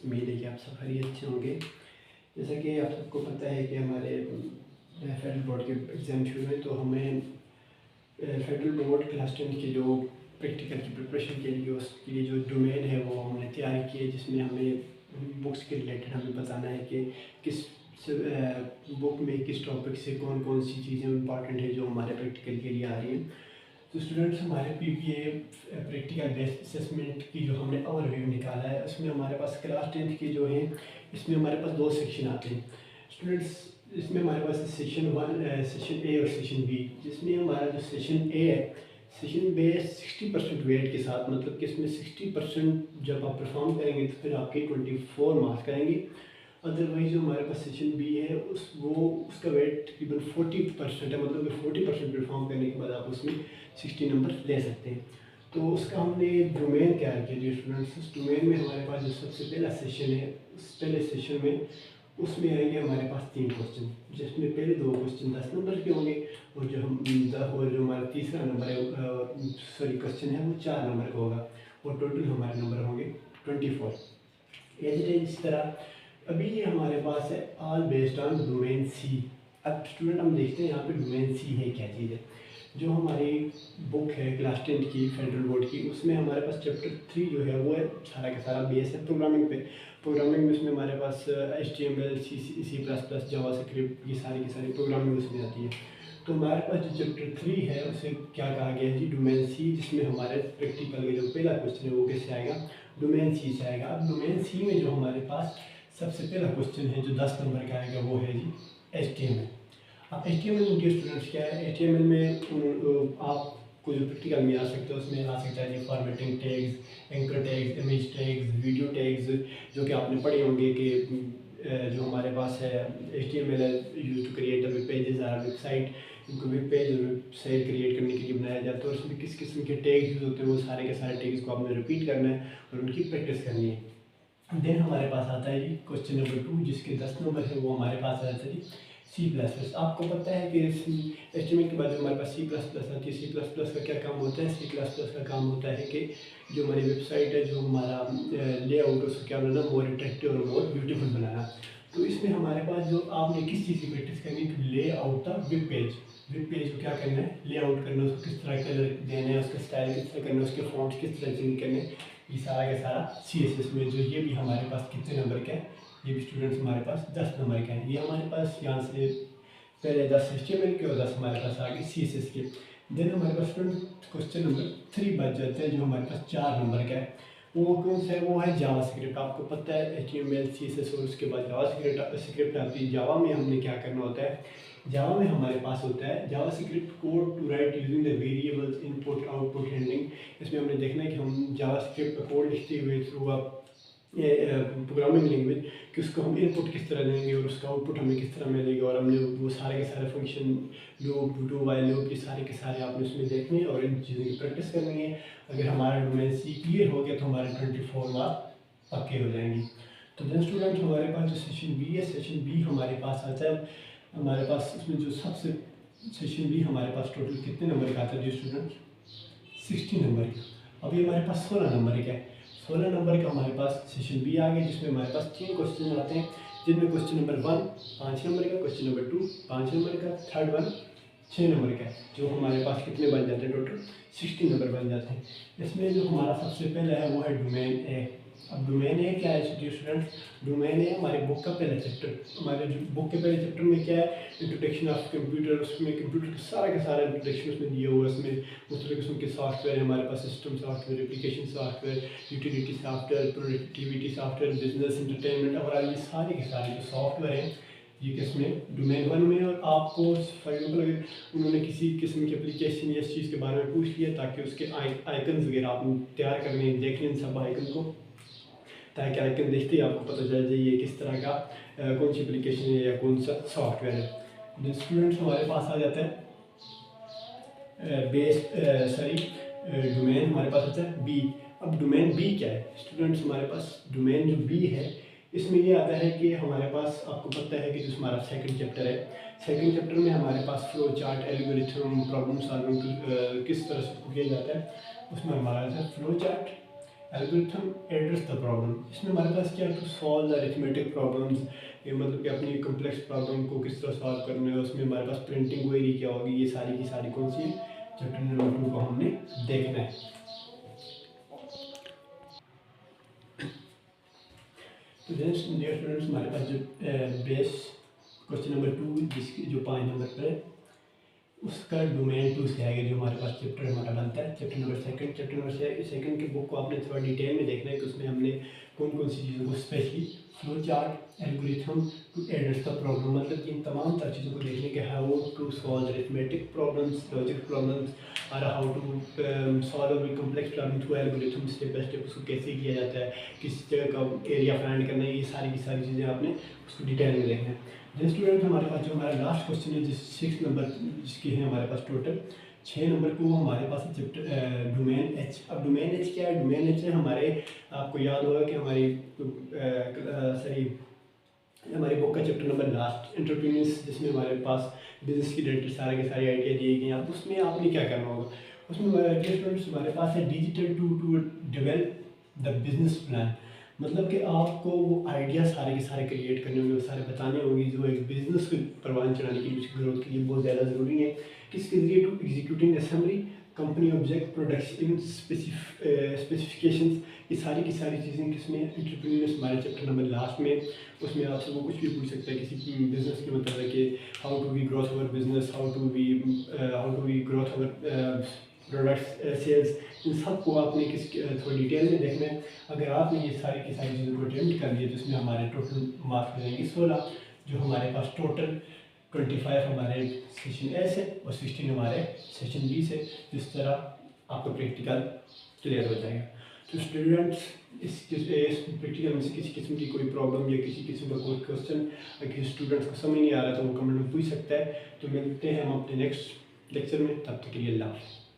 उम्मीद है कि आप सब खैरियत अच्छे होंगे। जैसा कि आप सबको पता है कि हमारे फेडरल बोर्ड के एग्ज़ाम शुरू हैं, तो हमें फेडरल बोर्ड क्लास 10 की जो प्रैक्टिकल की प्रिपरेशन के लिए उसके लिए जो डोमेन है वो हमने तैयार की है, जिसमें हमें बुक्स के रिलेटेड हमें बताना है कि किस बुक में किस टॉपिक से कौन कौन सी चीज़ें इंपॉर्टेंट है जो हमारे प्रैक्टिकल के लिए आ रही हैं। तो स्टूडेंट्स, हमारे पीपीए प्रैक्टिकल बेस्ड असेसमेंट की जो हमने ओवरव्यू निकाला है, उसमें हमारे पास क्लास 10 की जो है, इसमें हमारे पास दो सेक्शन आते हैं स्टूडेंट्स। इसमें हमारे पास सेशन ए और सेशन बी। जिसमें हमारा जो सेशन ए है, सेशन बे 60% वेट के साथ, मतलब कि इसमें 60% जब आप परफॉर्म करेंगे तो फिर आपके 24 मार्क्स करेंगे। अदरवाइज जो हमारे पास सेशन बी है उसका वेट तकरीबन 40% है, मतलब कि 40% परफॉर्म करने के बाद आप उसमें 60 नंबर ले सकते हैं। तो उसका हमने डोमेन तैयार किया जी स्टूडेंट्स। उस डोमेन में हमारे पास जो सबसे पहला सेशन है, उस पहले सेशन में उसमें आएंगे हमारे पास 3 क्वेश्चन, जिसमें पहले 2 क्वेश्चन 10 नंबर के होंगे, और जो हमारा तीसरा नंबर है क्वेश्चन है वो 4 नंबर का होगा, और टोटल हमारे नंबर होंगे 24। इस तरह अभी ये हमारे पास है ऑल बेस्ड ऑन डोमेन सी। अब स्टूडेंट हम देखते हैं यहाँ पे डोमेन सी है क्या चीज़ है। जो हमारी बुक है क्लास 10 की फेडरल बोर्ड की, उसमें हमारे पास चैप्टर 3 जो है वो है सारा का सारा बेस है प्रोग्रामिंग पे। प्रोग्रामिंग में उसमें हमारे पास HTML C++, जावास्क्रिप्ट, ये सारी की सारी प्रोग्रामिंग उसमें आती है। तो हमारे पास जो चैप्टर 3 है उसे क्या कहा गया है जी, डोमेन सी, जिसमें हमारे प्रैक्टिकल का जो पहला क्वेश्चन है वो कैसे आएगा, डोमेन सी से आएगा। अब डोमेन सी में जो हमारे पास सबसे पहला क्वेश्चन है जो 10 नंबर का आएगा वो है जी HTML। अब HTML में जो स्टूडेंट्स क्या है, HTML में आपको जो प्रैक्टिकल में आ सकता है उसमें आ सकता है जी formatting tags, anchor tags, image tags, video tags, जो कि आपने पढ़े होंगे कि जो हमारे पास है HTML use to create web pages और वेबसाइट। इनको वेब पेज और वेबसाइट क्रिएट करने के लिए बनाया जाता है, और उसमें किस किस्म के टैग्स यूज होते हैं वो सारे के सारे टैग्स को आपने रिपीट करना है और उनकी प्रैक्टिस करनी है। देन हमारे पास आता है जी क्वेश्चन नंबर 2, जिसके 10 नंबर है, वो हमारे पास आता है जी C++। आपको पता है कि एस्टिमेट के बाद जो हमारे पास C++ आती है, C++ का क्या काम होता है, C++ का काम होता है कि जो हमारी वेबसाइट है, जो हमारा लेआउट, उसको क्या बनाना, मोर अट्रैक्टिव और मोर ब्यूटीफुल बनाना। तो इसमें हमारे पास जो आपने किस चीज़ की प्रैक्टिस करनी है, ले out the web page. Web page को क्या करना है, लेआउट करना है, उसको किस तरह कलर देना है, उसका स्टाइल किस तरह करना है, उसके फॉन्ट्स किस तरह चेंज करने, ये सारा का सारा CSS में। जो ये भी हमारे पास कितने नंबर का है, ये भी स्टूडेंट्स हमारे पास 10 नंबर का है। ये हमारे पास यहाँ से पहले 10 HTML के और 10 हमारे पास आगे CSS के। देन हमारे पास स्टूडेंट क्वेश्चन नंबर 3 बच जाते हैं, जो हमारे पास 4 नंबर का है। वो कौन सा है, वो है जावास्क्रिप्ट। आपको पता है HTML CSS और उसके बाद जावास्क्रिप्ट आती है। जावा में हमने क्या करना होता है, जावा में हमारे पास होता है JavaScript code to write using the variables input output handling. इसमें हमने देखना है कि हम जावास्क्रिप्ट का कोड लिखते हुए थ्रू प्रोग्रामिंग लैंग्वेज कि उसको हम इनपुट किस तरह देंगे और उसका आउटपुट हमें किस तरह मिलेगा, और हमने वो सारे के सारे function loop, do while loop, ये सारे के सारे आपने उसमें देखने हैं और इन चीज़ों की प्रैक्टिस करनी है। अगर हमारा डोमेन सी क्लियर हो गया तो हमारे 24 मार्क पक्के हो जाएंगे। तो देन स्टूडेंट हमारे पास जो सेशन बी है, सेशन बी हमारे पास आता है, हमारे पास उसमें जो सबसे सेशन बी हमारे पास टोटल कितने नंबर का आता है जी स्टूडेंट, 60 नंबर का। अभी हमारे पास 16 नंबर का है। 16 नंबर का हमारे पास सेशन बी आ गया, जिसमें हमारे पास 3 क्वेश्चन आते हैं, जिनमें क्वेश्चन नंबर 1 5 नंबर का, क्वेश्चन नंबर 2 5 नंबर का, थर्ड वन 6 नंबर का है। जो हमारे पास कितने बन जाते हैं, टोटल 60 नंबर बन जाते हैं। इसमें जो हमारा सबसे पहला है वो है डोमेन ए। अब डोमेन ए क्या है स्टूडेंट्स, डोमेन ए हमारे बुक का पहला चैप्टर। हमारे जो बुक के पहले चैप्टर में क्या है, इंट्रोडक्शन ऑफ कंप्यूटर। उसमें कंप्यूटर का सारा इंट्रोडक्शन उसमें दिया हुआ है। उसमें मुख्तलिफ किस्म के सॉफ्टवेयर है हमारे पास, system software, application software, utility software, productivity software, business entertainment, और ये सारे के सारे जो सॉफ्टवेयर हैं ये किसमें, डोमेन 1 में। और आपको फॉर एग्जाम्पल अगर उन्होंने किसी किस्म की एप्लीकेशन या इस चीज़ के बारे में पूछ लिया, ताकि उसके आइकन्स वगैरह आप तैयार करने देख लें सब आइकन को, ताकि आइकन देखते ही आपको पता चल जाए ये किस तरह का कौन सी एप्लीकेशन है या कौन सा सॉफ्टवेयर है। जो स्टूडेंट्स हमारे पास आ जाता है डोमेन हमारे पास आता है बी। अब डोमेन बी क्या है स्टूडेंट्स, हमारे पास डोमेन जो बी है इसमें ये आता है कि हमारे पास, आपको पता है कि जो हमारा सेकंड चैप्टर है, सेकंड चैप्टर में हमारे पास flow chart, algorithm, problem solving किस तरह से किया जाता है, उसमें हमारा आता है flow chart, algorithm address the problem. इसमें हमारे पास क्या है, to solve the arithmetic problems, ये मतलब कि अपनी कम्प्लेक्स प्रॉब्लम को किस तरह सॉल्व करना है, उसमें हमारे पास प्रिंटिंग क्वेरी क्या होगी, ये सारी की सारी कौन सी चैप्टर नंबर 2 को हमने देखना है। तो डियर स्टूडेंट्स, हमारे पास जो बेस क्वेश्चन नंबर 2 जिसकी जो 5 नंबर पर है, उसका डोमेन 2 से आएगा, जो हमारे पास चैप्टर हमारा बनता है chapter number second. Chapter number second की बुक को आपने थोड़ा डिटेल में देखना है कि उसमें हमने कौन कौन सी चीज़ों को, specially flow chart, algorithm to address the problem, मतलब इन तमाम तरह चीज़ों को देखने के how to solve arithmetic problems, logic problems, और how to solve a complex problem through algorithm, step by step उसको कैसे किया जाता है, किस जगह का एरिया फाइंड करना है, ये सारी की सारी चीज़ें आपने उसको डिटेल में देखना है। जिस स्टूडेंट हमारे पास जो हमारा लास्ट क्वेश्चन है, जिस 6 नंबर जिसकी है हमारे पास टोटल 6 नंबर को हमारे पास है चैप्टर डोमेन एच। अब डोमेन एच क्या है? डोमेन एच है हमारे, आपको याद होगा कि हमारी बुक का चैप्टर नंबर लास्ट एंटरप्रेन्योर्स, जिसमें हमारे पास बिजनेस की रिलेटेड सारे के सारे आइडिया दिए गए हैं। अब उसमें आपने क्या करना होगा, उसमें स्टूडेंट्स हमारे पास है digital to develop the business plan, मतलब कि आपको वो आइडिया सारे के सारे क्रिएट करने होंगे, सारे बताने होंगे जो एक बिजनेस को परवान चढ़ाने के लिए, ग्रोथ के लिए बहुत ज़्यादा ज़रूरी है। किसके ज़रिए? To executing assembly, company object, production specifications, ये सारी की सारी चीज़ें किसमें एंटरप्रेन्योर्स हमारे चैप्टर नंबर लास्ट में। उसमें आपसे वो कुछ भी पूछ सकता है किसी बिजनेस के मतलब है कि how to we growth our business, how to we growth our products sales, इन सब को आपने थोड़ी डिटेल में देखना है। अगर आपने ये सारी की सारी चीज़ों को अटेम्प्ट कर लिया तो इसमें हमारे टोटल मार्क्स मिलेंगे 16, जो हमारे पास टोटल 25 हमारे सेशन ए से और 16 हमारे सेशन बी से। जिस तरह आपका प्रैक्टिकल क्लियर हो जाएगा। तो स्टूडेंट्स, इस प्रैक्टिकल में से किसी किस्म की कोई प्रॉब्लम या किसी किस्म का कोई क्वेश्चन अगर किसी स्टूडेंट्स को समझ नहीं आ रहा तो वो कमेंट में पूछ सकता है। तो मिलते हैं हम अपने नेक्स्ट लेक्चर में, तब तक के लिए अल्लाह हाफ़िज़।